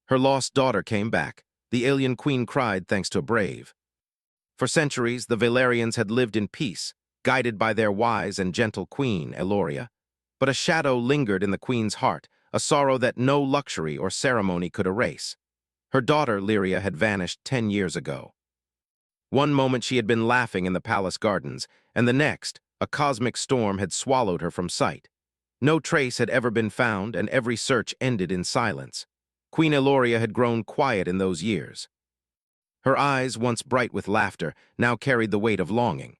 Her lost daughter came back. The alien queen cried thanks to a brave. For centuries, the Valerians had lived in peace, guided by their wise and gentle queen, Eloria. But a shadow lingered in the queen's heart, a sorrow that no luxury or ceremony could erase. Her daughter, Lyria, had vanished 10 years ago. One moment she had been laughing in the palace gardens, and the next, a cosmic storm had swallowed her from sight. No trace had ever been found, and every search ended in silence. Queen Eloria had grown quiet in those years. Her eyes, once bright with laughter, now carried the weight of longing.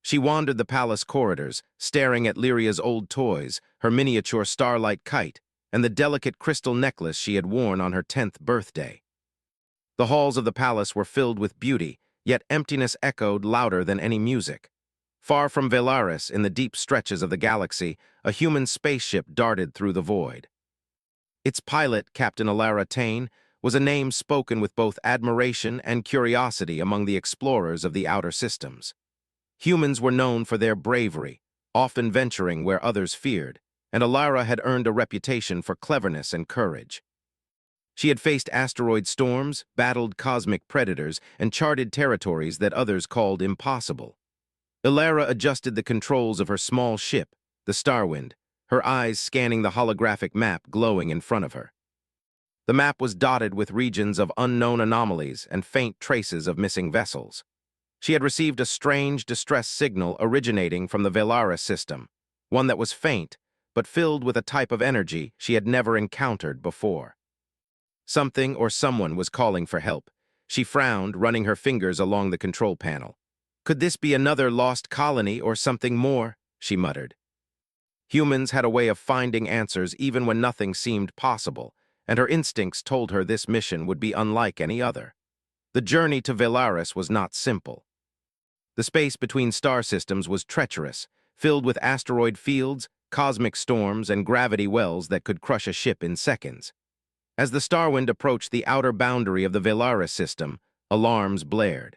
She wandered the palace corridors, staring at Lyria's old toys, her miniature starlight kite, and the delicate crystal necklace she had worn on her 10th birthday. The halls of the palace were filled with beauty, yet emptiness echoed louder than any music. Far from Velaris, in the deep stretches of the galaxy, a human spaceship darted through the void. Its pilot, Captain Alara Tain, was a name spoken with both admiration and curiosity among the explorers of the outer systems. Humans were known for their bravery, often venturing where others feared, and Alara had earned a reputation for cleverness and courage. She had faced asteroid storms, battled cosmic predators, and charted territories that others called impossible. Alara adjusted the controls of her small ship, the Starwind, her eyes scanning the holographic map glowing in front of her. The map was dotted with regions of unknown anomalies and faint traces of missing vessels. She had received a strange distress signal originating from the Velaris system, one that was faint, but filled with a type of energy she had never encountered before. Something or someone was calling for help. She frowned, running her fingers along the control panel. Could this be another lost colony or something more? She muttered. Humans had a way of finding answers even when nothing seemed possible, and her instincts told her this mission would be unlike any other. The journey to Velaris was not simple. The space between star systems was treacherous, filled with asteroid fields, cosmic storms, and gravity wells that could crush a ship in seconds. As the Starwind approached the outer boundary of the Velaris system, alarms blared.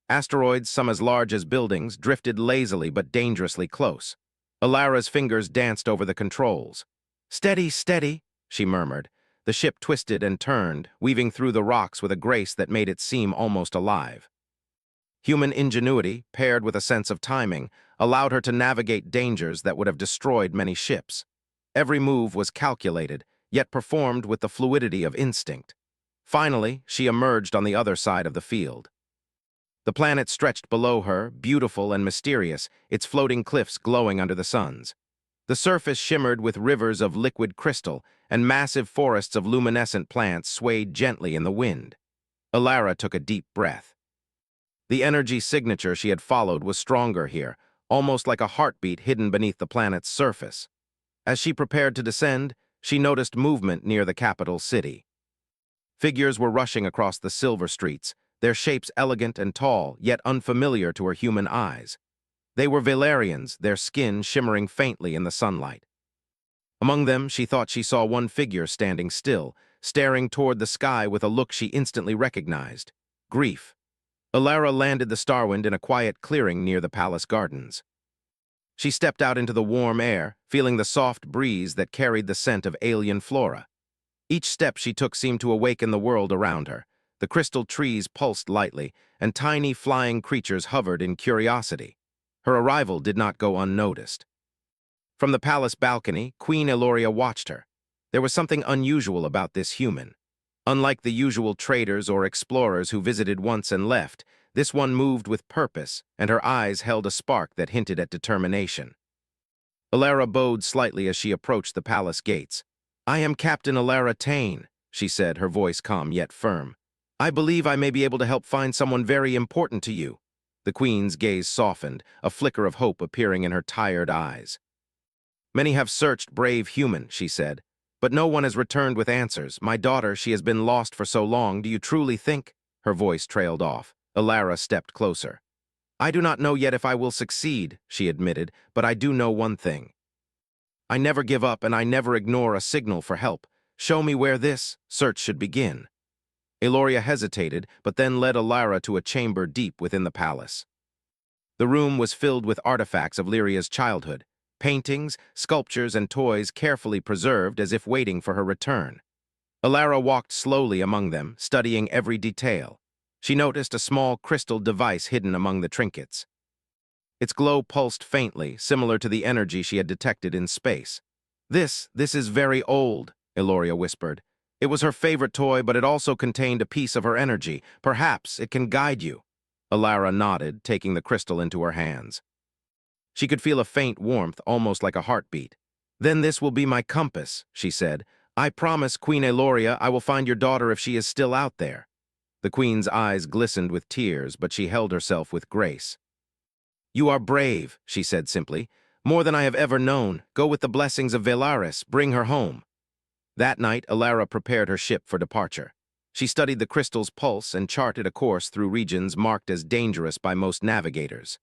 Asteroids, some as large as buildings, drifted lazily but dangerously close. Alara's fingers danced over the controls. "Steady, steady," she murmured. The ship twisted and turned, weaving through the rocks with a grace that made it seem almost alive. Human ingenuity, paired with a sense of timing, allowed her to navigate dangers that would have destroyed many ships. Every move was calculated, yet performed with the fluidity of instinct. Finally, she emerged on the other side of the field. The planet stretched below her, beautiful and mysterious, its floating cliffs glowing under the suns. The surface shimmered with rivers of liquid crystal, and massive forests of luminescent plants swayed gently in the wind. Alara took a deep breath. The energy signature she had followed was stronger here, almost like a heartbeat hidden beneath the planet's surface. As she prepared to descend, she noticed movement near the capital city. Figures were rushing across the silver streets, their shapes elegant and tall, yet unfamiliar to her human eyes. They were Valerians, their skin shimmering faintly in the sunlight. Among them, she thought she saw one figure standing still, staring toward the sky with a look she instantly recognized: grief. Alara landed the Starwind in a quiet clearing near the palace gardens. She stepped out into the warm air, feeling the soft breeze that carried the scent of alien flora. Each step she took seemed to awaken the world around her. The crystal trees pulsed lightly, and tiny flying creatures hovered in curiosity. Her arrival did not go unnoticed. From the palace balcony, Queen Eloria watched her. There was something unusual about this human. Unlike the usual traders or explorers who visited once and left, this one moved with purpose, and her eyes held a spark that hinted at determination. Alara bowed slightly as she approached the palace gates. "I am Captain Alara Tain," she said, her voice calm yet firm. "I believe I may be able to help find someone very important to you." The queen's gaze softened, a flicker of hope appearing in her tired eyes. "Many have searched, brave human," she said, "but no one has returned with answers. My daughter, she has been lost for so long. Do you truly think—" Her voice trailed off. Alara stepped closer. "I do not know yet if I will succeed," she admitted, "but I do know one thing. I never give up and I never ignore a signal for help. Show me where this search should begin." Eloria hesitated, but then led Alara to a chamber deep within the palace. The room was filled with artifacts of Lyria's childhood, paintings, sculptures, and toys carefully preserved as if waiting for her return. Alara walked slowly among them, studying every detail. She noticed a small crystal device hidden among the trinkets. Its glow pulsed faintly, similar to the energy she had detected in space. This is very old," Eloria whispered. "It was her favorite toy, but it also contained a piece of her energy. Perhaps it can guide you." Alara nodded, taking the crystal into her hands. She could feel a faint warmth, almost like a heartbeat. "Then this will be my compass," she said. "I promise, Queen Eloria, I will find your daughter if she is still out there." The queen's eyes glistened with tears, but she held herself with grace. "You are brave," she said simply. "More than I have ever known. Go with the blessings of Velaris. Bring her home." That night, Alara prepared her ship for departure. She studied the crystal's pulse and charted a course through regions marked as dangerous by most navigators.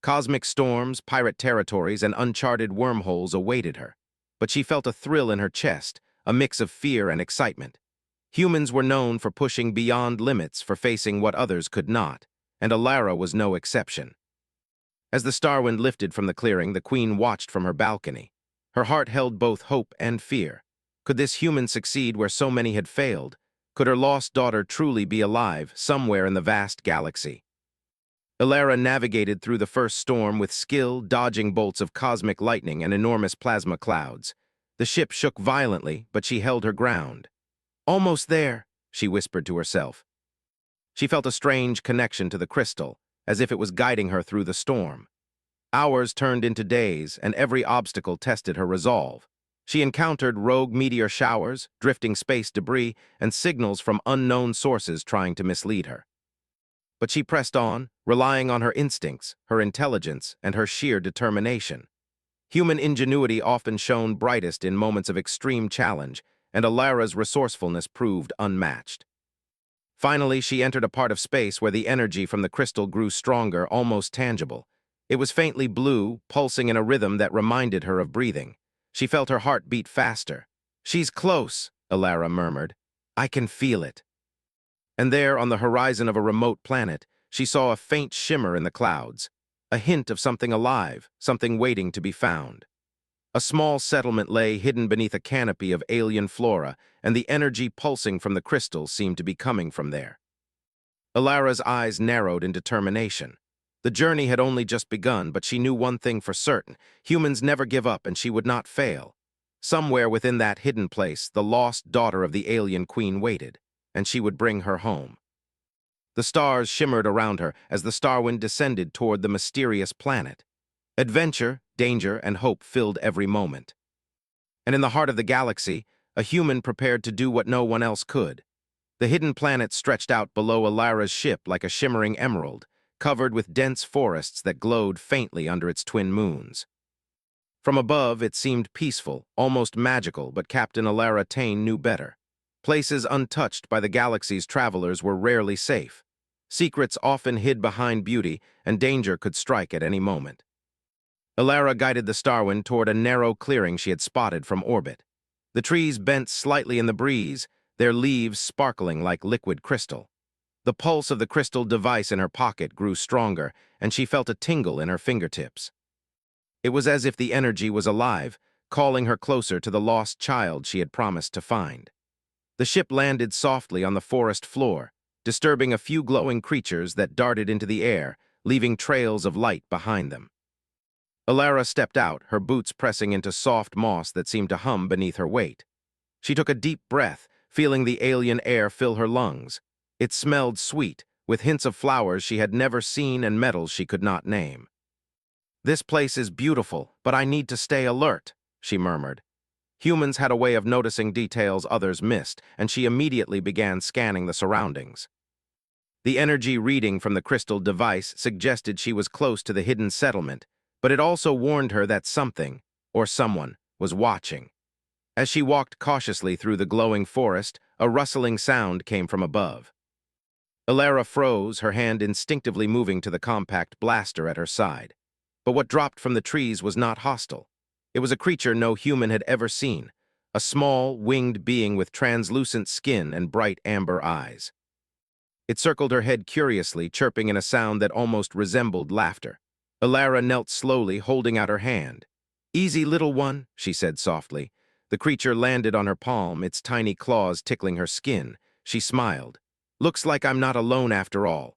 Cosmic storms, pirate territories, and uncharted wormholes awaited her. But she felt a thrill in her chest, a mix of fear and excitement. Humans were known for pushing beyond limits, for facing what others could not, and Alara was no exception. As the Starwind lifted from the clearing, the queen watched from her balcony. Her heart held both hope and fear. Could this human succeed where so many had failed? Could her lost daughter truly be alive, somewhere in the vast galaxy? Alara navigated through the first storm with skill, dodging bolts of cosmic lightning and enormous plasma clouds. The ship shook violently, but she held her ground. "Almost there," she whispered to herself. She felt a strange connection to the crystal, as if it was guiding her through the storm. Hours turned into days, and every obstacle tested her resolve. She encountered rogue meteor showers, drifting space debris, and signals from unknown sources trying to mislead her. But she pressed on, relying on her instincts, her intelligence, and her sheer determination. Human ingenuity often shone brightest in moments of extreme challenge, and Alara's resourcefulness proved unmatched. Finally, she entered a part of space where the energy from the crystal grew stronger, almost tangible. It was faintly blue, pulsing in a rhythm that reminded her of breathing. She felt her heart beat faster. "She's close," Alara murmured. "I can feel it." And there, on the horizon of a remote planet, she saw a faint shimmer in the clouds, a hint of something alive, something waiting to be found. A small settlement lay hidden beneath a canopy of alien flora, and the energy pulsing from the crystal seemed to be coming from there. Alara's eyes narrowed in determination. The journey had only just begun, but she knew one thing for certain: humans never give up, and she would not fail. Somewhere within that hidden place, the lost daughter of the alien queen waited, and she would bring her home. The stars shimmered around her as the Starwind descended toward the mysterious planet. Adventure, danger, and hope filled every moment. And in the heart of the galaxy, a human prepared to do what no one else could. The hidden planet stretched out below Alara's ship like a shimmering emerald, covered with dense forests that glowed faintly under its twin moons. From above, it seemed peaceful, almost magical, but Captain Alara Tane knew better. Places untouched by the galaxy's travelers were rarely safe. Secrets often hid behind beauty, and danger could strike at any moment. Alara guided the Starwind toward a narrow clearing she had spotted from orbit. The trees bent slightly in the breeze, their leaves sparkling like liquid crystal. The pulse of the crystal device in her pocket grew stronger, and she felt a tingle in her fingertips. It was as if the energy was alive, calling her closer to the lost child she had promised to find. The ship landed softly on the forest floor, disturbing a few glowing creatures that darted into the air, leaving trails of light behind them. Alara stepped out, her boots pressing into soft moss that seemed to hum beneath her weight. She took a deep breath, feeling the alien air fill her lungs. It smelled sweet, with hints of flowers she had never seen and metals she could not name. "This place is beautiful, but I need to stay alert," she murmured. Humans had a way of noticing details others missed, and she immediately began scanning the surroundings. The energy reading from the crystal device suggested she was close to the hidden settlement, but it also warned her that something, or someone, was watching. As she walked cautiously through the glowing forest, a rustling sound came from above. Alara froze, her hand instinctively moving to the compact blaster at her side. But what dropped from the trees was not hostile. It was a creature no human had ever seen, a small, winged being with translucent skin and bright amber eyes. It circled her head curiously, chirping in a sound that almost resembled laughter. Alara knelt slowly, holding out her hand. "Easy, little one," she said softly. The creature landed on her palm, its tiny claws tickling her skin. She smiled. "Looks like I'm not alone after all."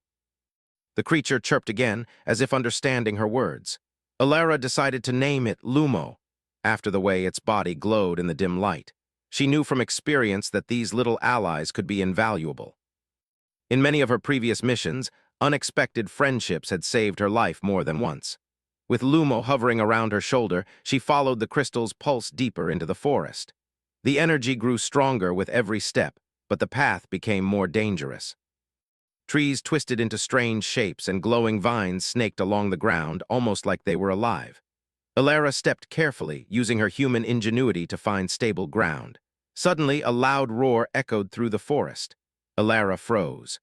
The creature chirped again, as if understanding her words. Alara decided to name it Lumo, after the way its body glowed in the dim light. She knew from experience that these little allies could be invaluable. In many of her previous missions, unexpected friendships had saved her life more than once. With Lumo hovering around her shoulder, she followed the crystal's pulse deeper into the forest. The energy grew stronger with every step, but the path became more dangerous. Trees twisted into strange shapes and glowing vines snaked along the ground, almost like they were alive. Alara stepped carefully, using her human ingenuity to find stable ground. Suddenly, a loud roar echoed through the forest. Alara froze.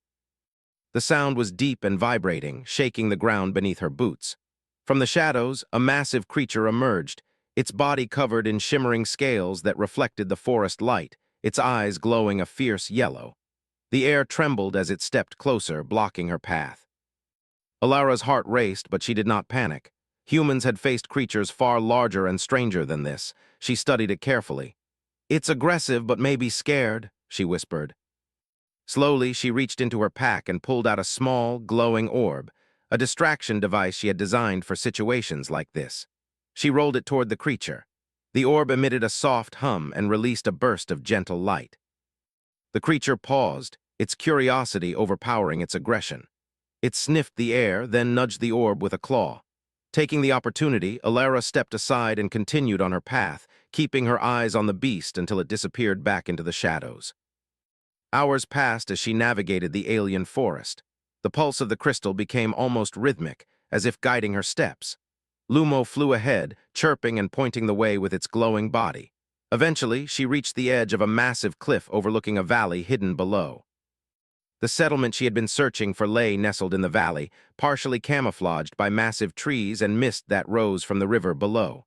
The sound was deep and vibrating, shaking the ground beneath her boots. From the shadows, a massive creature emerged, its body covered in shimmering scales that reflected the forest light, its eyes glowing a fierce yellow. The air trembled as it stepped closer, blocking her path. Alara's heart raced, but she did not panic. Humans had faced creatures far larger and stranger than this. She studied it carefully. "It's aggressive, but maybe scared," she whispered. Slowly, she reached into her pack and pulled out a small, glowing orb, a distraction device she had designed for situations like this. She rolled it toward the creature. The orb emitted a soft hum and released a burst of gentle light. The creature paused, its curiosity overpowering its aggression. It sniffed the air, then nudged the orb with a claw. Taking the opportunity, Alara stepped aside and continued on her path, keeping her eyes on the beast until it disappeared back into the shadows. Hours passed as she navigated the alien forest. The pulse of the crystal became almost rhythmic, as if guiding her steps. Lumo flew ahead, chirping and pointing the way with its glowing body. Eventually, she reached the edge of a massive cliff overlooking a valley hidden below. The settlement she had been searching for lay nestled in the valley, partially camouflaged by massive trees and mist that rose from the river below.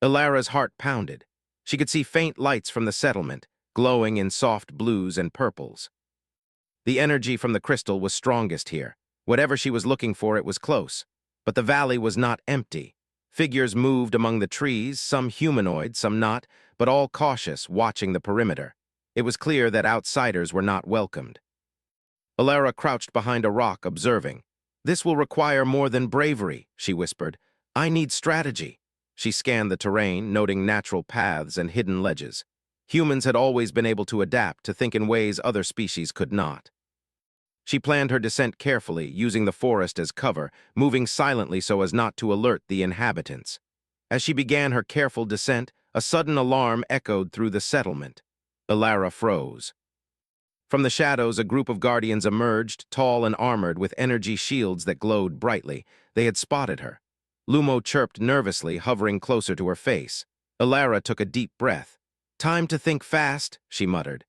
Alara's heart pounded. She could see faint lights from the settlement, glowing in soft blues and purples. The energy from the crystal was strongest here. Whatever she was looking for, it was close. But the valley was not empty. Figures moved among the trees, some humanoid, some not, but all cautious, watching the perimeter. It was clear that outsiders were not welcomed. Alara crouched behind a rock, observing. "This will require more than bravery," she whispered. "I need strategy." She scanned the terrain, noting natural paths and hidden ledges. Humans had always been able to adapt, to think in ways other species could not. She planned her descent carefully, using the forest as cover, moving silently so as not to alert the inhabitants. As she began her careful descent, a sudden alarm echoed through the settlement. Alara froze. From the shadows, a group of guardians emerged, tall and armored, with energy shields that glowed brightly. They had spotted her. Lumo chirped nervously, hovering closer to her face. Alara took a deep breath. "Time to think fast," she muttered.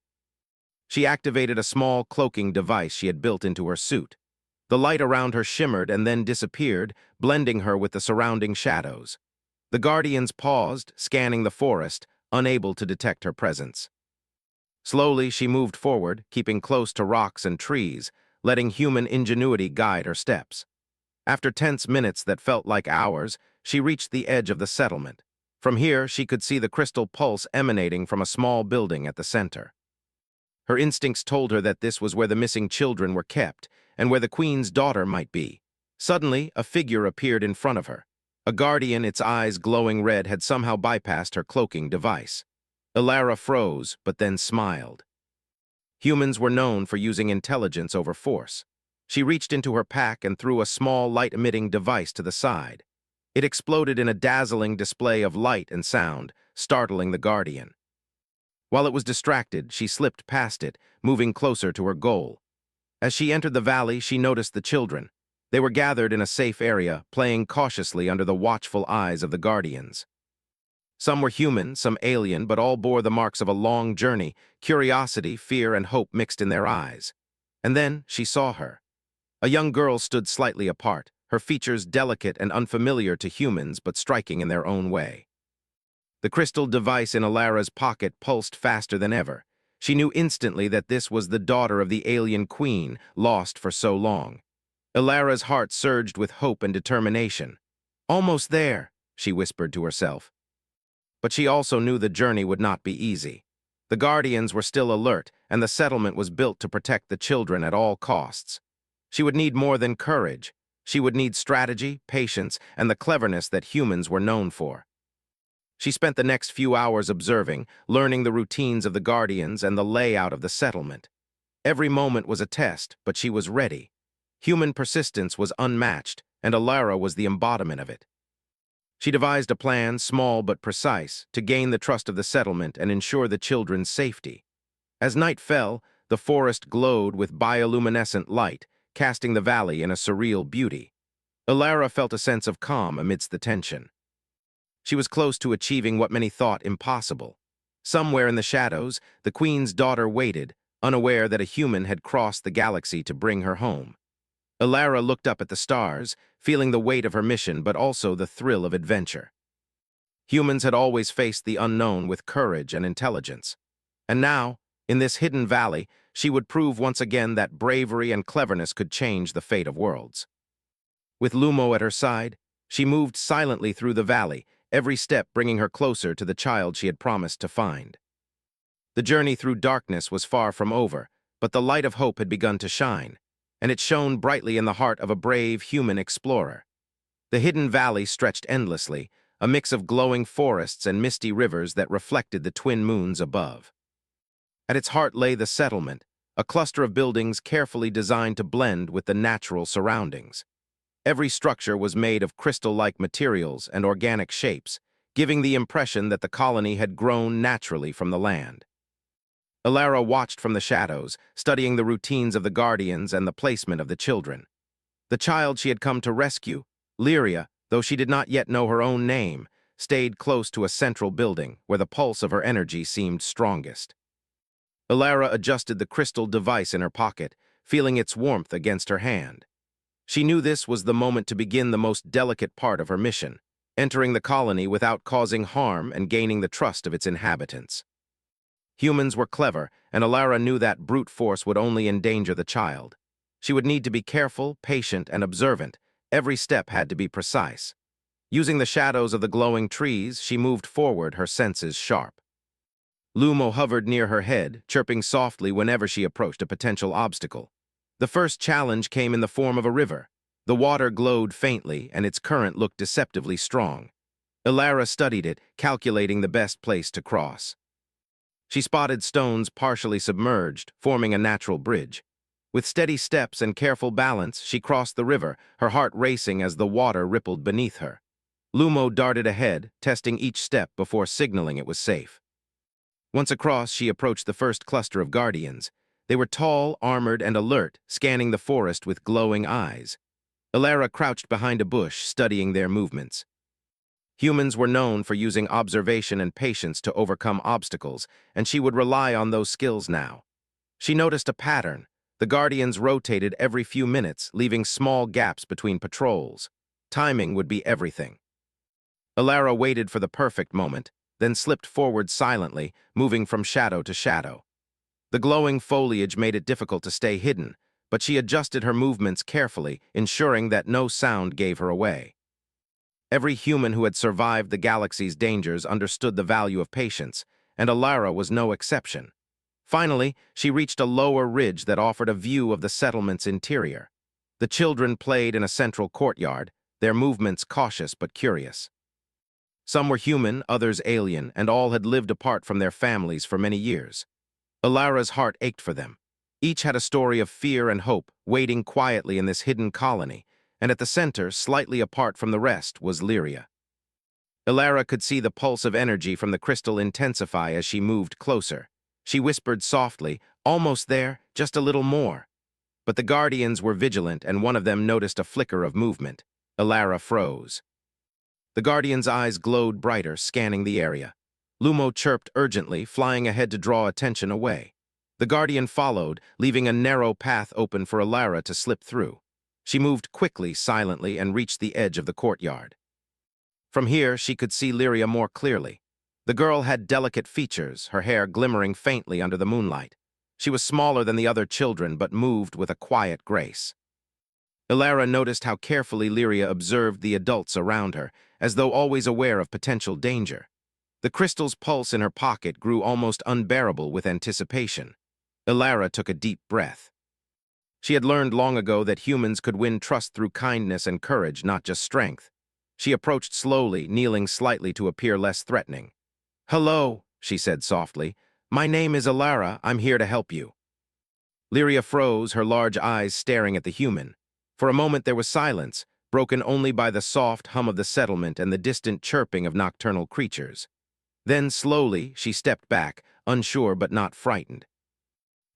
She activated a small cloaking device she had built into her suit. The light around her shimmered and then disappeared, blending her with the surrounding shadows. The guardians paused, scanning the forest, unable to detect her presence. Slowly, she moved forward, keeping close to rocks and trees, letting human ingenuity guide her steps. After tense minutes that felt like hours, she reached the edge of the settlement. From here, she could see the crystal pulse emanating from a small building at the center. Her instincts told her that this was where the missing children were kept, and where the queen's daughter might be. Suddenly, a figure appeared in front of her. A guardian, its eyes glowing red, had somehow bypassed her cloaking device. Alara froze, but then smiled. Humans were known for using intelligence over force. She reached into her pack and threw a small light-emitting device to the side. It exploded in a dazzling display of light and sound, startling the guardian. While it was distracted, she slipped past it, moving closer to her goal. As she entered the valley, she noticed the children. They were gathered in a safe area, playing cautiously under the watchful eyes of the guardians. Some were human, some alien, but all bore the marks of a long journey, curiosity, fear, and hope mixed in their eyes. And then she saw her. A young girl stood slightly apart, her features delicate and unfamiliar to humans, but striking in their own way. The crystal device in Alara's pocket pulsed faster than ever. She knew instantly that this was the daughter of the alien queen, lost for so long. Alara's heart surged with hope and determination. "Almost there," she whispered to herself. But she also knew the journey would not be easy. The Guardians were still alert, and the settlement was built to protect the children at all costs. She would need more than courage. She would need strategy, patience, and the cleverness that humans were known for. She spent the next few hours observing, learning the routines of the Guardians and the layout of the settlement. Every moment was a test, but she was ready. Human persistence was unmatched, and Alara was the embodiment of it. She devised a plan, small but precise, to gain the trust of the settlement and ensure the children's safety. As night fell, the forest glowed with bioluminescent light, casting the valley in a surreal beauty. Alara felt a sense of calm amidst the tension. She was close to achieving what many thought impossible. Somewhere in the shadows, the queen's daughter waited, unaware that a human had crossed the galaxy to bring her home. Alara looked up at the stars, feeling the weight of her mission but also the thrill of adventure. Humans had always faced the unknown with courage and intelligence. And now, in this hidden valley, she would prove once again that bravery and cleverness could change the fate of worlds. With Lumo at her side, she moved silently through the valley, every step bringing her closer to the child she had promised to find. The journey through darkness was far from over, but the light of hope had begun to shine, and it shone brightly in the heart of a brave human explorer. The hidden valley stretched endlessly, a mix of glowing forests and misty rivers that reflected the twin moons above. At its heart lay the settlement, a cluster of buildings carefully designed to blend with the natural surroundings. Every structure was made of crystal-like materials and organic shapes, giving the impression that the colony had grown naturally from the land. Alara watched from the shadows, studying the routines of the Guardians and the placement of the children. The child she had come to rescue, Lyria, though she did not yet know her own name, stayed close to a central building where the pulse of her energy seemed strongest. Alara adjusted the crystal device in her pocket, feeling its warmth against her hand. She knew this was the moment to begin the most delicate part of her mission, entering the colony without causing harm and gaining the trust of its inhabitants. Humans were clever, and Alara knew that brute force would only endanger the child. She would need to be careful, patient, and observant. Every step had to be precise. Using the shadows of the glowing trees, she moved forward, her senses sharp. Lumo hovered near her head, chirping softly whenever she approached a potential obstacle. The first challenge came in the form of a river. The water glowed faintly, and its current looked deceptively strong. Alara studied it, calculating the best place to cross. She spotted stones partially submerged, forming a natural bridge. With steady steps and careful balance, she crossed the river, her heart racing as the water rippled beneath her. Lumo darted ahead, testing each step before signaling it was safe. Once across, she approached the first cluster of Guardians. They were tall, armored, and alert, scanning the forest with glowing eyes. Alara crouched behind a bush, studying their movements. Humans were known for using observation and patience to overcome obstacles, and she would rely on those skills now. She noticed a pattern. The Guardians rotated every few minutes, leaving small gaps between patrols. Timing would be everything. Alara waited for the perfect moment, then slipped forward silently, moving from shadow to shadow. The glowing foliage made it difficult to stay hidden, but she adjusted her movements carefully, ensuring that no sound gave her away. Every human who had survived the galaxy's dangers understood the value of patience, and Alara was no exception. Finally, she reached a lower ridge that offered a view of the settlement's interior. The children played in a central courtyard, their movements cautious but curious. Some were human, others alien, and all had lived apart from their families for many years. Alara's heart ached for them. Each had a story of fear and hope, waiting quietly in this hidden colony, and at the center, slightly apart from the rest, was Lyria. Alara could see the pulse of energy from the crystal intensify as she moved closer. She whispered softly, "Almost there, just a little more." But the Guardians were vigilant, and one of them noticed a flicker of movement. Alara froze. The Guardian's eyes glowed brighter, scanning the area. Lumo chirped urgently, flying ahead to draw attention away. The Guardian followed, leaving a narrow path open for Alara to slip through. She moved quickly, silently, and reached the edge of the courtyard. From here, she could see Lyria more clearly. The girl had delicate features, her hair glimmering faintly under the moonlight. She was smaller than the other children, but moved with a quiet grace. Alara noticed how carefully Lyria observed the adults around her, as though always aware of potential danger. The crystal's pulse in her pocket grew almost unbearable with anticipation. Ilara took a deep breath. She had learned long ago that humans could win trust through kindness and courage, not just strength. She approached slowly, kneeling slightly to appear less threatening. "Hello," she said softly. "My name is Ilara. I'm here to help you." Lyria froze, her large eyes staring at the human. For a moment there was silence, broken only by the soft hum of the settlement and the distant chirping of nocturnal creatures. Then, slowly, she stepped back, unsure but not frightened.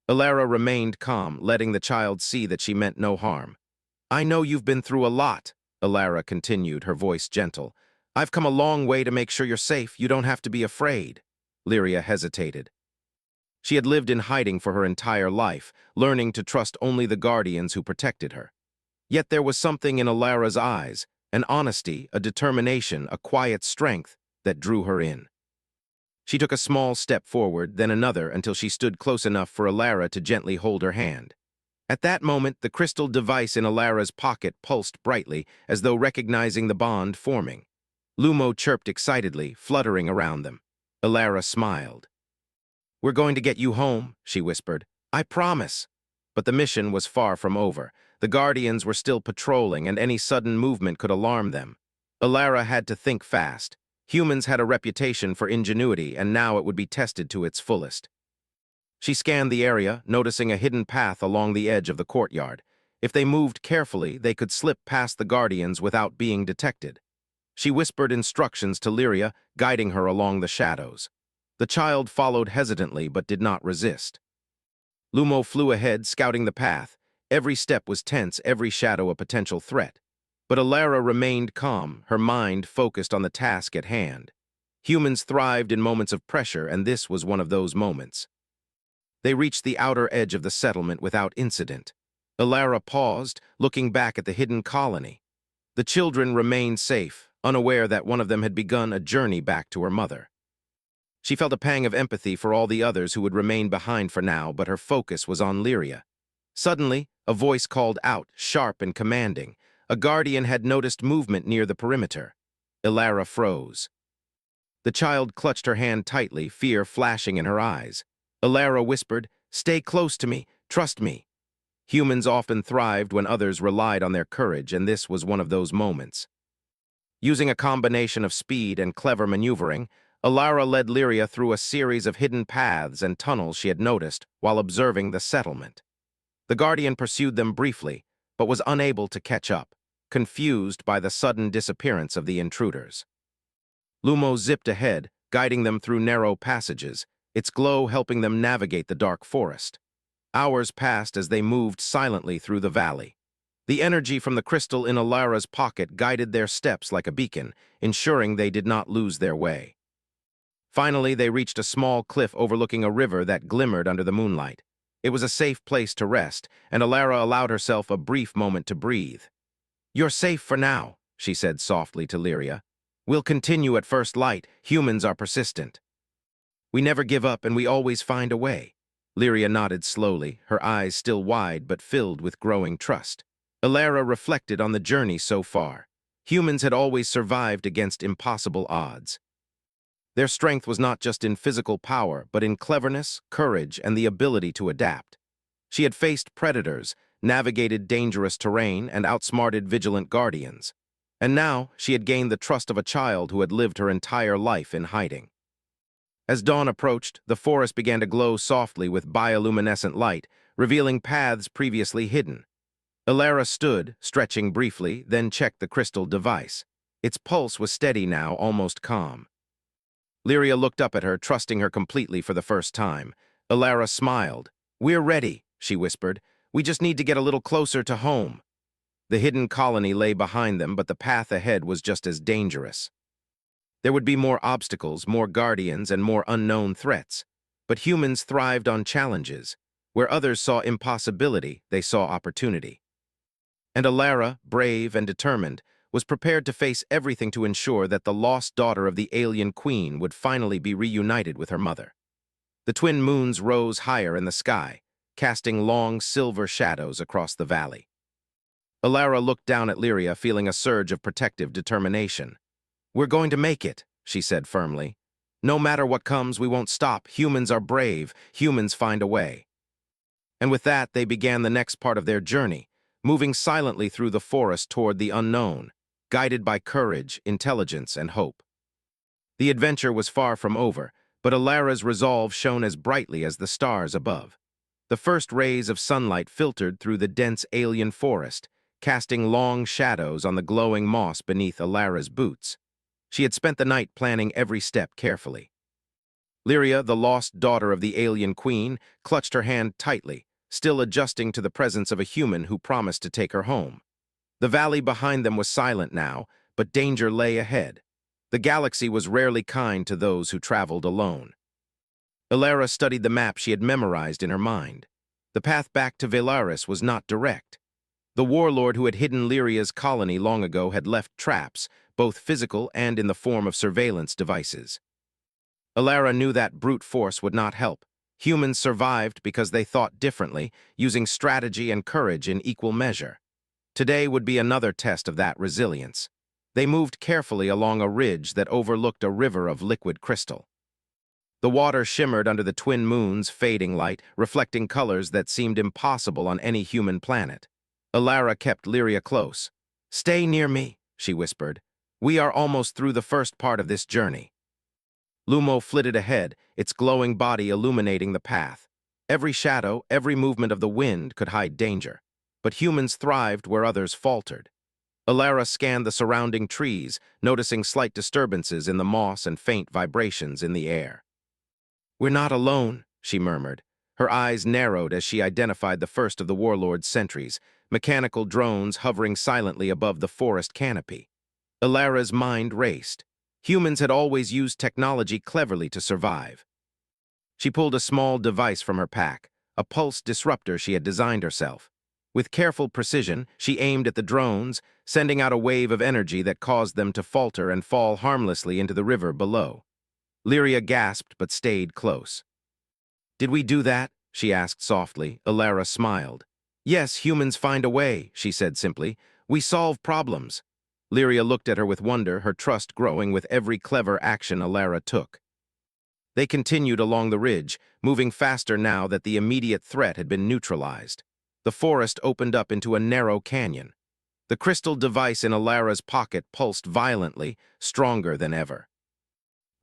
Ilara remained calm, letting the child see that she meant no harm. "I know you've been through a lot," Ilara continued, her voice gentle. "I've come a long way to make sure you're safe. You don't have to be afraid." Lyria hesitated. She had lived in hiding for her entire life, learning to trust only the guardians who protected her. Yet there was something in Ilara's eyes, an honesty, a determination, a quiet strength that drew her in. She took a small step forward, then another, until she stood close enough for Ilara to gently hold her hand. At that moment, the crystal device in Ilara's pocket pulsed brightly, as though recognizing the bond forming. Lumo chirped excitedly, fluttering around them. Ilara smiled. "We're going to get you home," she whispered. "I promise." But the mission was far from over. The Guardians were still patrolling, and any sudden movement could alarm them. Ilara had to think fast. Humans had a reputation for ingenuity, and now it would be tested to its fullest. She scanned the area, noticing a hidden path along the edge of the courtyard. If they moved carefully, they could slip past the Guardians without being detected. She whispered instructions to Lyria, guiding her along the shadows. The child followed hesitantly but did not resist. Lumo flew ahead, scouting the path. Every step was tense, every shadow a potential threat. But Ilara remained calm, her mind focused on the task at hand. Humans thrived in moments of pressure, and this was one of those moments. They reached the outer edge of the settlement without incident. Ilara paused, looking back at the hidden colony. The children remained safe, unaware that one of them had begun a journey back to her mother. She felt a pang of empathy for all the others who would remain behind for now, but her focus was on Lyria. Suddenly, a voice called out, sharp and commanding. A guardian had noticed movement near the perimeter. Ilara froze. The child clutched her hand tightly, fear flashing in her eyes. Ilara whispered, "Stay close to me, trust me." Humans often thrived when others relied on their courage, and this was one of those moments. Using a combination of speed and clever maneuvering, Ilara led Lyria through a series of hidden paths and tunnels she had noticed while observing the settlement. The Guardian pursued them briefly, but was unable to catch up, confused by the sudden disappearance of the intruders. Lumo zipped ahead, guiding them through narrow passages, its glow helping them navigate the dark forest. Hours passed as they moved silently through the valley. The energy from the crystal in Ilara's pocket guided their steps like a beacon, ensuring they did not lose their way. Finally, they reached a small cliff overlooking a river that glimmered under the moonlight. It was a safe place to rest, and Ilara allowed herself a brief moment to breathe. "You're safe for now," she said softly to Lyria. "We'll continue at first light. Humans are persistent. We never give up, and we always find a way." Lyria nodded slowly, her eyes still wide but filled with growing trust. Ilara reflected on the journey so far. Humans had always survived against impossible odds. Their strength was not just in physical power, but in cleverness, courage, and the ability to adapt. She had faced predators, navigated dangerous terrain, and outsmarted vigilant guardians. And now she had gained the trust of a child who had lived her entire life in hiding. As dawn approached, the forest began to glow softly with bioluminescent light, revealing paths previously hidden. Ilara stood, stretching briefly, then checked the crystal device. Its pulse was steady now, almost calm. Lyria looked up at her, trusting her completely for the first time. Ilara smiled. "We're ready," she whispered. "We just need to get a little closer to home." The hidden colony lay behind them, but the path ahead was just as dangerous. There would be more obstacles, more guardians, and more unknown threats. But humans thrived on challenges. Where others saw impossibility, they saw opportunity. And Ilara, brave and determined, was prepared to face everything to ensure that the lost daughter of the alien queen would finally be reunited with her mother. The twin moons rose higher in the sky, casting long silver shadows across the valley. Ilara looked down at Lyria, feeling a surge of protective determination. "We're going to make it," she said firmly. No matter what comes, we won't stop. Humans are brave. Humans find a way. And with that, they began the next part of their journey, moving silently through the forest toward the unknown, guided by courage, intelligence, and hope. The adventure was far from over, but Alara's resolve shone as brightly as the stars above. The first rays of sunlight filtered through the dense alien forest, casting long shadows on the glowing moss beneath Alara's boots. She had spent the night planning every step carefully. Lyria, the lost daughter of the alien queen, clutched her hand tightly, still adjusting to the presence of a human who promised to take her home. The valley behind them was silent now, but danger lay ahead. The galaxy was rarely kind to those who traveled alone. Alara studied the map she had memorized in her mind. The path back to Velaris was not direct. The warlord who had hidden Lyria's colony long ago had left traps, both physical and in the form of surveillance devices. Alara knew that brute force would not help. Humans survived because they thought differently, using strategy and courage in equal measure. Today would be another test of that resilience. They moved carefully along a ridge that overlooked a river of liquid crystal. The water shimmered under the twin moon's fading light, reflecting colors that seemed impossible on any human planet. Alara kept Lyria close. "Stay near me," she whispered. "We are almost through the first part of this journey." Lumo flitted ahead, its glowing body illuminating the path. Every shadow, every movement of the wind could hide danger. But humans thrived where others faltered. Alara scanned the surrounding trees, noticing slight disturbances in the moss and faint vibrations in the air. "We're not alone," she murmured. Her eyes narrowed as she identified the first of the warlord's sentries, mechanical drones hovering silently above the forest canopy. Alara's mind raced. Humans had always used technology cleverly to survive. She pulled a small device from her pack, a pulse disruptor she had designed herself. With careful precision, she aimed at the drones, sending out a wave of energy that caused them to falter and fall harmlessly into the river below. Lyria gasped but stayed close. "Did we do that?" she asked softly. Alara smiled. "Yes, humans find a way," she said simply. "We solve problems." Lyria looked at her with wonder, her trust growing with every clever action Alara took. They continued along the ridge, moving faster now that the immediate threat had been neutralized. The forest opened up into a narrow canyon. The crystal device in Alara's pocket pulsed violently, stronger than ever.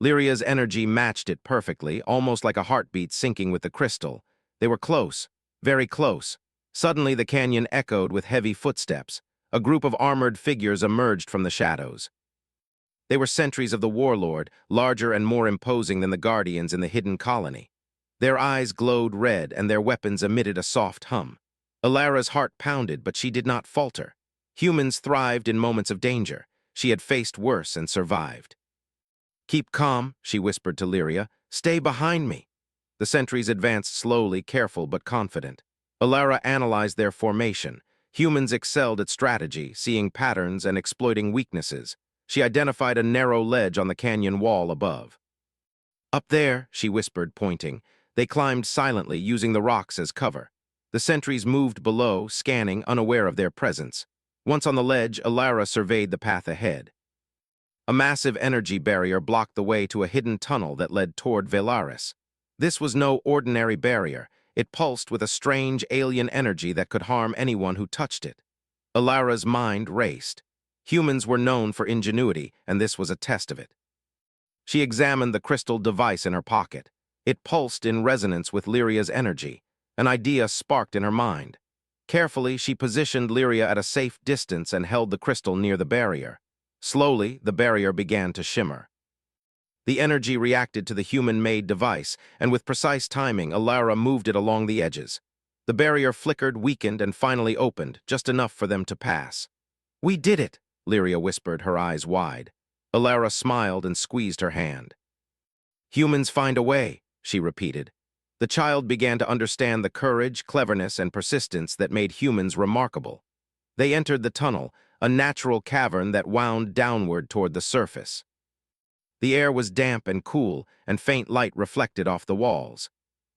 Lyria's energy matched it perfectly, almost like a heartbeat syncing with the crystal. They were close, very close. Suddenly the canyon echoed with heavy footsteps. A group of armored figures emerged from the shadows. They were sentries of the warlord, larger and more imposing than the guardians in the hidden colony. Their eyes glowed red and their weapons emitted a soft hum. Alara's heart pounded, but she did not falter. Humans thrived in moments of danger. She had faced worse and survived. "Keep calm," she whispered to Lyria. "Stay behind me." The sentries advanced slowly, careful but confident. Alara analyzed their formation. Humans excelled at strategy, seeing patterns and exploiting weaknesses. She identified a narrow ledge on the canyon wall above. "Up there," she whispered, pointing. They climbed silently, using the rocks as cover. The sentries moved below, scanning, unaware of their presence. Once on the ledge, Alara surveyed the path ahead. A massive energy barrier blocked the way to a hidden tunnel that led toward Velaris. This was no ordinary barrier. It pulsed with a strange alien energy that could harm anyone who touched it. Alara's mind raced. Humans were known for ingenuity, and this was a test of it. She examined the crystal device in her pocket. It pulsed in resonance with Lyria's energy. An idea sparked in her mind. Carefully, she positioned Lyria at a safe distance and held the crystal near the barrier. Slowly, the barrier began to shimmer. The energy reacted to the human-made device, and with precise timing, Alara moved it along the edges. The barrier flickered, weakened, and finally opened, just enough for them to pass. "We did it," Lyria whispered, her eyes wide. Alara smiled and squeezed her hand. "Humans find a way," she repeated. The child began to understand the courage, cleverness, and persistence that made humans remarkable. They entered the tunnel, a natural cavern that wound downward toward the surface. The air was damp and cool, and faint light reflected off the walls.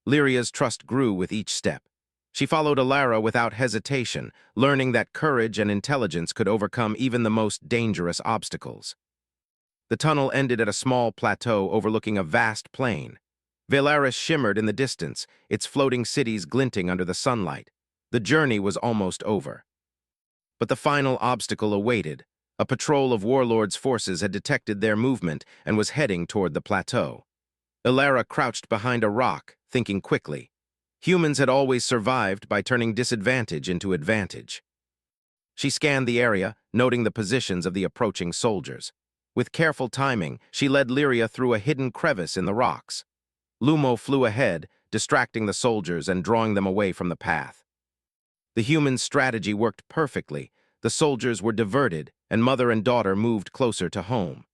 Lyria's trust grew with each step. She followed Alara without hesitation, learning that courage and intelligence could overcome even the most dangerous obstacles. The tunnel ended at a small plateau overlooking a vast plain. Velaris shimmered in the distance, its floating cities glinting under the sunlight. The journey was almost over. But the final obstacle awaited. A patrol of warlords' forces had detected their movement and was heading toward the plateau. Ilara crouched behind a rock, thinking quickly. Humans had always survived by turning disadvantage into advantage. She scanned the area, noting the positions of the approaching soldiers. With careful timing, she led Lyria through a hidden crevice in the rocks. Lumo flew ahead, distracting the soldiers and drawing them away from the path. The human strategy worked perfectly. The soldiers were diverted, and mother and daughter moved closer to home.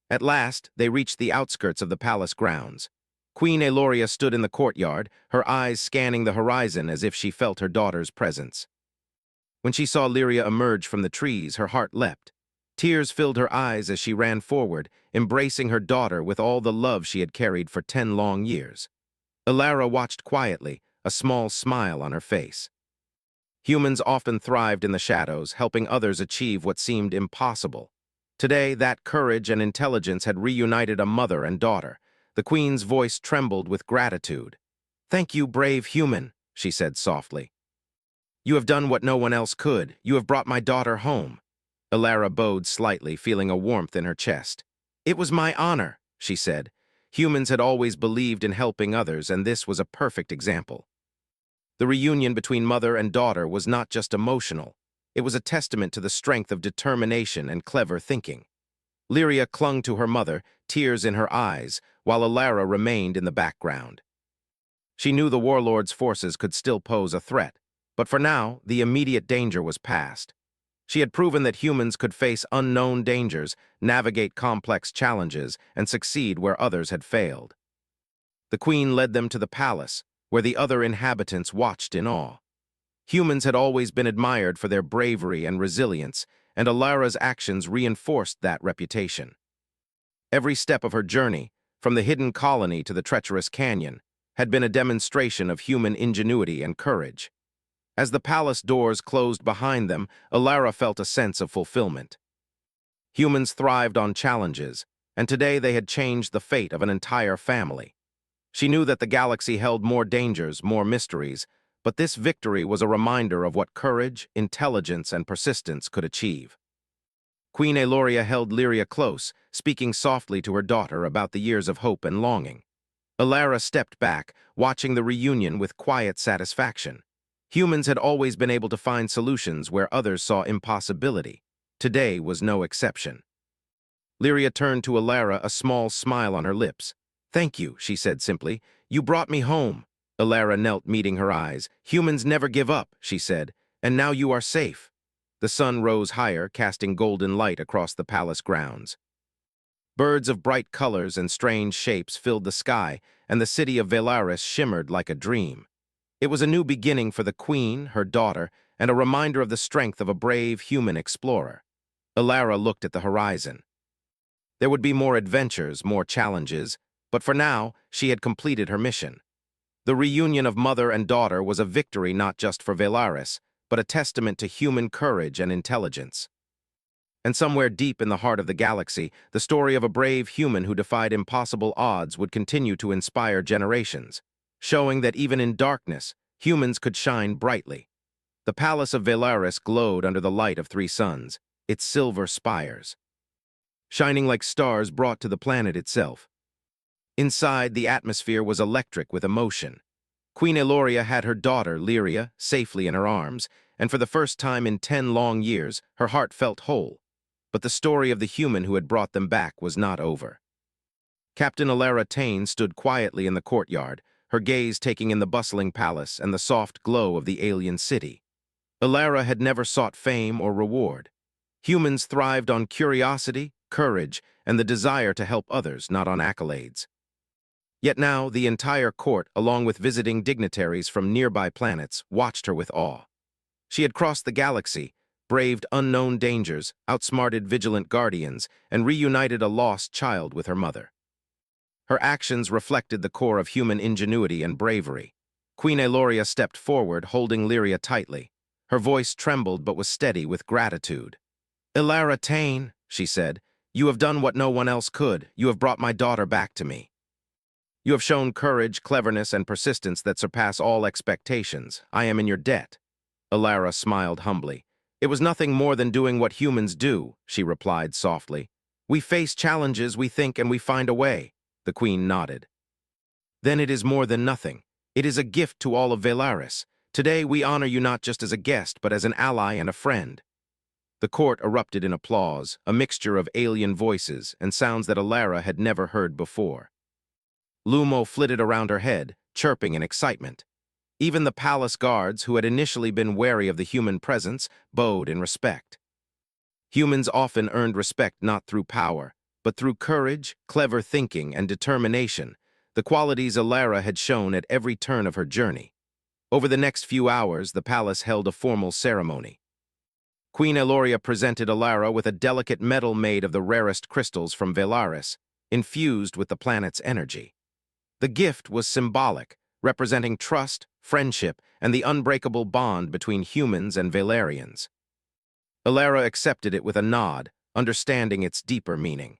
At last, they reached the outskirts of the palace grounds. Queen Eloria stood in the courtyard, her eyes scanning the horizon as if she felt her daughter's presence. When she saw Lyria emerge from the trees, her heart leapt. Tears filled her eyes as she ran forward, embracing her daughter with all the love she had carried for 10 long years. Ilara watched quietly, a small smile on her face. Humans often thrived in the shadows, helping others achieve what seemed impossible. Today, that courage and intelligence had reunited a mother and daughter. The queen's voice trembled with gratitude. "Thank you, brave human," she said softly. "You have done what no one else could. You have brought my daughter home." Ilara bowed slightly, feeling a warmth in her chest. "It was my honor," she said. Humans had always believed in helping others, and this was a perfect example. The reunion between mother and daughter was not just emotional. It was a testament to the strength of determination and clever thinking. Lyria clung to her mother, tears in her eyes, while Ilara remained in the background. She knew the warlord's forces could still pose a threat, but for now, the immediate danger was past. She had proven that humans could face unknown dangers, navigate complex challenges, and succeed where others had failed. The queen led them to the palace, where the other inhabitants watched in awe. Humans had always been admired for their bravery and resilience, and Ilara's actions reinforced that reputation. Every step of her journey, from the hidden colony to the treacherous canyon, had been a demonstration of human ingenuity and courage. As the palace doors closed behind them, Ilara felt a sense of fulfillment. Humans thrived on challenges, and today they had changed the fate of an entire family. She knew that the galaxy held more dangers, more mysteries, but this victory was a reminder of what courage, intelligence, and persistence could achieve. Queen Eloria held Lyria close, speaking softly to her daughter about the years of hope and longing. Ilara stepped back, watching the reunion with quiet satisfaction. Humans had always been able to find solutions where others saw impossibility. Today was no exception. Lyria turned to Ilara, a small smile on her lips. "Thank you," she said simply. "You brought me home." Ilara knelt, meeting her eyes. "Humans never give up," she said, "and now you are safe." The sun rose higher, casting golden light across the palace grounds. Birds of bright colors and strange shapes filled the sky, and the city of Velaris shimmered like a dream. It was a new beginning for the queen, her daughter, and a reminder of the strength of a brave human explorer. Ilara looked at the horizon. There would be more adventures, more challenges, but for now, she had completed her mission. The reunion of mother and daughter was a victory not just for Velaris, but a testament to human courage and intelligence. And somewhere deep in the heart of the galaxy, the story of a brave human who defied impossible odds would continue to inspire generations, showing that even in darkness, humans could shine brightly. The palace of Velaris glowed under the light of 3 suns, its silver spires, shining like stars brought to the planet itself. Inside, the atmosphere was electric with emotion. Queen Eloria had her daughter, Lyria, safely in her arms, and for the first time in 10 long years, her heart felt whole. But the story of the human who had brought them back was not over. Captain Ilara Tane stood quietly in the courtyard, her gaze taking in the bustling palace and the soft glow of the alien city. Ilara had never sought fame or reward. Humans thrived on curiosity, courage, and the desire to help others, not on accolades. Yet now, the entire court, along with visiting dignitaries from nearby planets, watched her with awe. She had crossed the galaxy, braved unknown dangers, outsmarted vigilant guardians, and reunited a lost child with her mother. Her actions reflected the core of human ingenuity and bravery. Queen Eloria stepped forward, holding Lyria tightly. Her voice trembled but was steady with gratitude. "Ilara Tane," she said, You have done what no one else could. You have brought my daughter back to me. You have shown courage, cleverness, and persistence that surpass all expectations. I am in your debt." Alara smiled humbly. "It was nothing more than doing what humans do," she replied softly. "We face challenges, we think, and we find a way." The queen nodded. "Then it is more than nothing. It is a gift to all of Velaris. Today we honor you not just as a guest, but as an ally and a friend." The court erupted in applause, a mixture of alien voices and sounds that Alara had never heard before. Lumo flitted around her head, chirping in excitement. Even the palace guards, who had initially been wary of the human presence, bowed in respect. Humans often earned respect not through power, but through courage, clever thinking, and determination, the qualities Alara had shown at every turn of her journey. Over the next few hours, the palace held a formal ceremony. Queen Eloria presented Alara with a delicate medal made of the rarest crystals from Velaris, infused with the planet's energy. The gift was symbolic, representing trust, friendship, and the unbreakable bond between humans and Valerians. Alara accepted it with a nod, understanding its deeper meaning.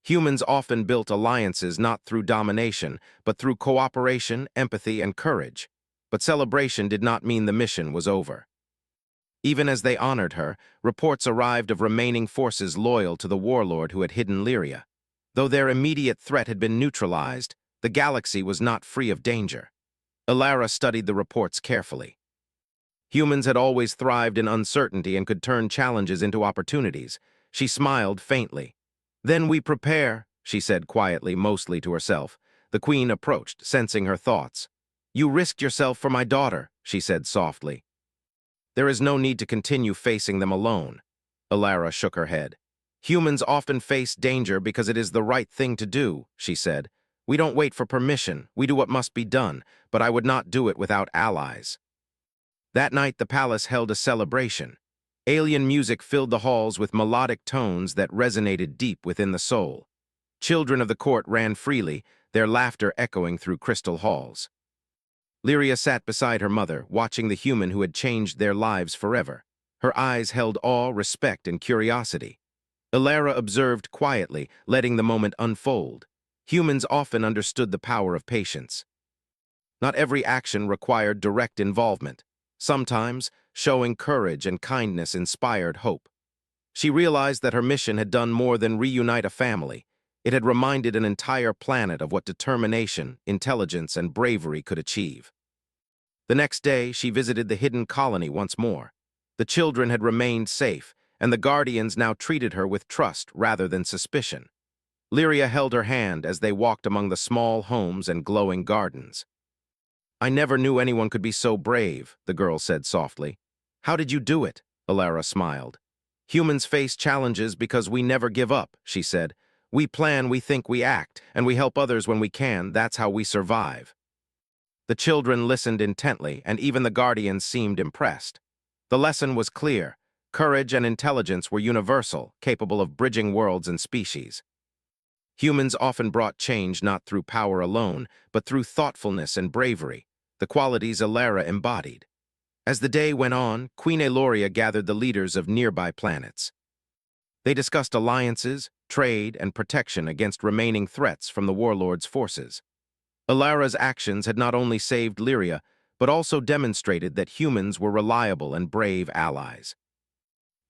Humans often built alliances not through domination, but through cooperation, empathy, and courage. But celebration did not mean the mission was over. Even as they honored her, reports arrived of remaining forces loyal to the warlord who had hidden Lyria. Though their immediate threat had been neutralized, the galaxy was not free of danger. Alara studied the reports carefully. Humans had always thrived in uncertainty and could turn challenges into opportunities. She smiled faintly. "Then we prepare," she said quietly, mostly to herself. The queen approached, sensing her thoughts. "You risked yourself for my daughter," she said softly. "There is no need to continue facing them alone." Alara shook her head. "Humans often face danger because it is the right thing to do," she said. "We don't wait for permission, we do what must be done, but I would not do it without allies." That night the palace held a celebration. Alien music filled the halls with melodic tones that resonated deep within the soul. Children of the court ran freely, their laughter echoing through crystal halls. Lyria sat beside her mother, watching the human who had changed their lives forever. Her eyes held awe, respect, and curiosity. Alara observed quietly, letting the moment unfold. Humans often understood the power of patience. Not every action required direct involvement. Sometimes, showing courage and kindness inspired hope. She realized that her mission had done more than reunite a family. It had reminded an entire planet of what determination, intelligence, and bravery could achieve. The next day, she visited the hidden colony once more. The children had remained safe, and the guardians now treated her with trust rather than suspicion. Lyria held her hand as they walked among the small homes and glowing gardens. "I never knew anyone could be so brave," the girl said softly. "How did you do it?" Alara smiled. "Humans face challenges because we never give up," she said. "We plan, we think, we act, and we help others when we can. That's how we survive." The children listened intently, and even the guardians seemed impressed. The lesson was clear. Courage and intelligence were universal, capable of bridging worlds and species. Humans often brought change not through power alone, but through thoughtfulness and bravery, the qualities Alara embodied. As the day went on, Queen Eloria gathered the leaders of nearby planets. They discussed alliances, trade, and protection against remaining threats from the warlord's forces. Alara's actions had not only saved Lyria, but also demonstrated that humans were reliable and brave allies.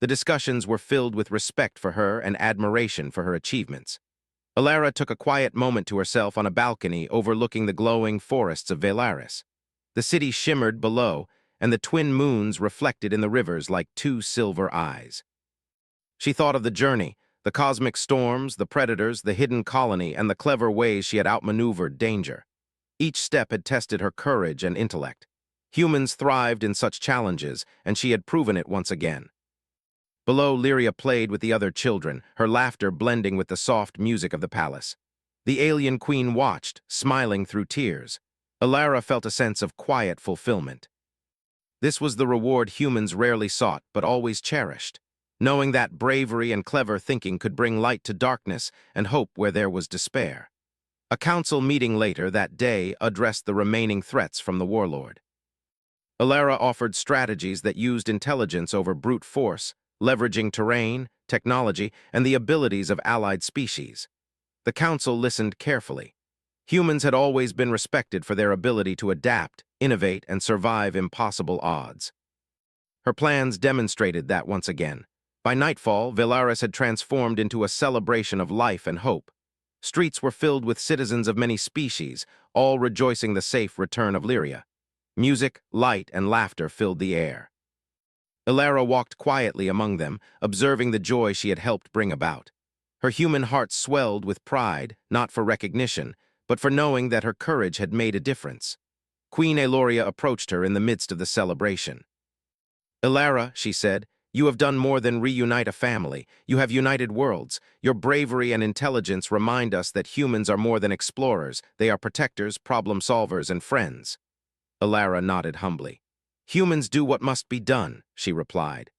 The discussions were filled with respect for her and admiration for her achievements. Alara took a quiet moment to herself on a balcony overlooking the glowing forests of Velaris. The city shimmered below, and the twin moons reflected in the rivers like two silver eyes. She thought of the journey, the cosmic storms, the predators, the hidden colony, and the clever ways she had outmaneuvered danger. Each step had tested her courage and intellect. Humans thrived in such challenges, and she had proven it once again. Below, Lyria played with the other children, her laughter blending with the soft music of the palace. The alien queen watched, smiling through tears. Alara felt a sense of quiet fulfillment. This was the reward humans rarely sought, but always cherished, knowing that bravery and clever thinking could bring light to darkness and hope where there was despair. A council meeting later that day addressed the remaining threats from the warlord. Alara offered strategies that used intelligence over brute force, leveraging terrain, technology, and the abilities of allied species. The council listened carefully. Humans had always been respected for their ability to adapt, innovate, and survive impossible odds. Her plans demonstrated that once again. By nightfall, Velaris had transformed into a celebration of life and hope. Streets were filled with citizens of many species, all rejoicing the safe return of Lyria. Music, light, and laughter filled the air. Ilara walked quietly among them, observing the joy she had helped bring about. Her human heart swelled with pride, not for recognition, but for knowing that her courage had made a difference. Queen Eloria approached her in the midst of the celebration. "Ilara," she said, "you have done more than reunite a family. You have united worlds. Your bravery and intelligence remind us that humans are more than explorers. They are protectors, problem-solvers, and friends." Ilara nodded humbly. "Humans do what must be done," she replied.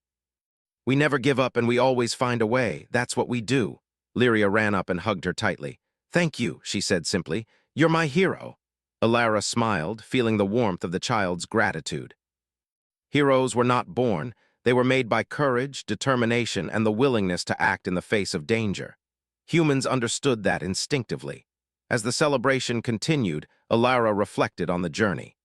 "We never give up and we always find a way. That's what we do." Lyria ran up and hugged her tightly. "Thank you," she said simply. "You're my hero." Ilara smiled, feeling the warmth of the child's gratitude. Heroes were not born. They were made by courage, determination, and the willingness to act in the face of danger. Humans understood that instinctively. As the celebration continued, Ilara reflected on the journey.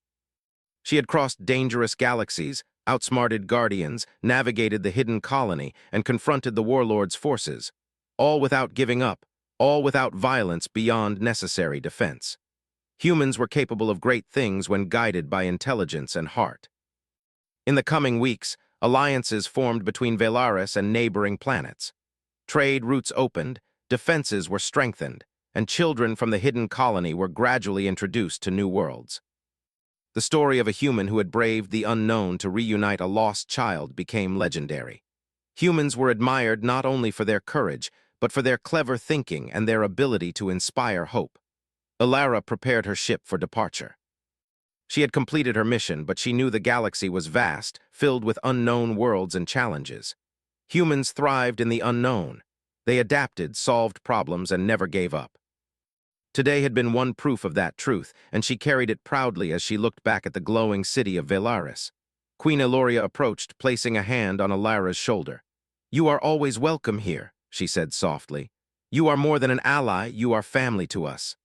She had crossed dangerous galaxies, outsmarted guardians, navigated the hidden colony, and confronted the warlord's forces, all without giving up, all without violence beyond necessary defense. Humans were capable of great things when guided by intelligence and heart. In the coming weeks, alliances formed between Velaris and neighboring planets. Trade routes opened, defenses were strengthened, and children from the hidden colony were gradually introduced to new worlds. The story of a human who had braved the unknown to reunite a lost child became legendary. Humans were admired not only for their courage, but for their clever thinking and their ability to inspire hope. Ilara prepared her ship for departure. She had completed her mission, but she knew the galaxy was vast, filled with unknown worlds and challenges. Humans thrived in the unknown. They adapted, solved problems, and never gave up. Today had been one proof of that truth, and she carried it proudly as she looked back at the glowing city of Velaris. Queen Eloria approached, placing a hand on Ilara's shoulder. "You are always welcome here," she said softly. "You are more than an ally, you are family to us."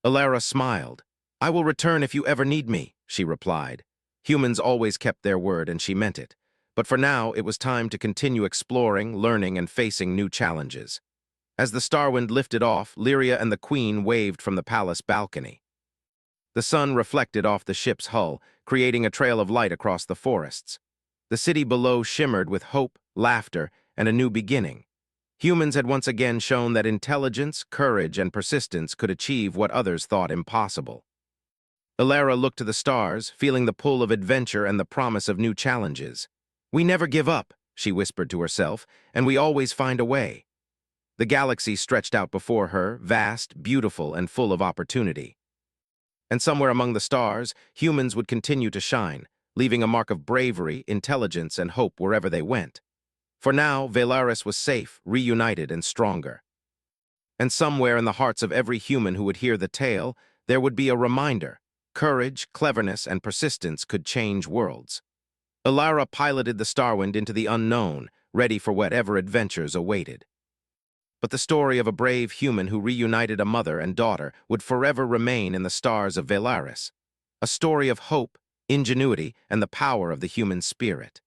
Ilara smiled. "I will return if you ever need me," she replied. Humans always kept their word, and she meant it. But for now, it was time to continue exploring, learning, and facing new challenges. As the Starwind lifted off, Lyria and the Queen waved from the palace balcony. The sun reflected off the ship's hull, creating a trail of light across the forests. The city below shimmered with hope, laughter, and a new beginning. Humans had once again shown that intelligence, courage, and persistence could achieve what others thought impossible. Ilara looked to the stars, feeling the pull of adventure and the promise of new challenges. "We never give up," she whispered to herself, "and we always find a way." The galaxy stretched out before her, vast, beautiful, and full of opportunity. And somewhere among the stars, humans would continue to shine, leaving a mark of bravery, intelligence, and hope wherever they went. For now, Velaris was safe, reunited, and stronger. And somewhere in the hearts of every human who would hear the tale, there would be a reminder: courage, cleverness, and persistence could change worlds. Ilara piloted the Starwind into the unknown, ready for whatever adventures awaited. But the story of a brave human who reunited a mother and daughter would forever remain in the stars of Velaris. A story of hope, ingenuity, and the power of the human spirit.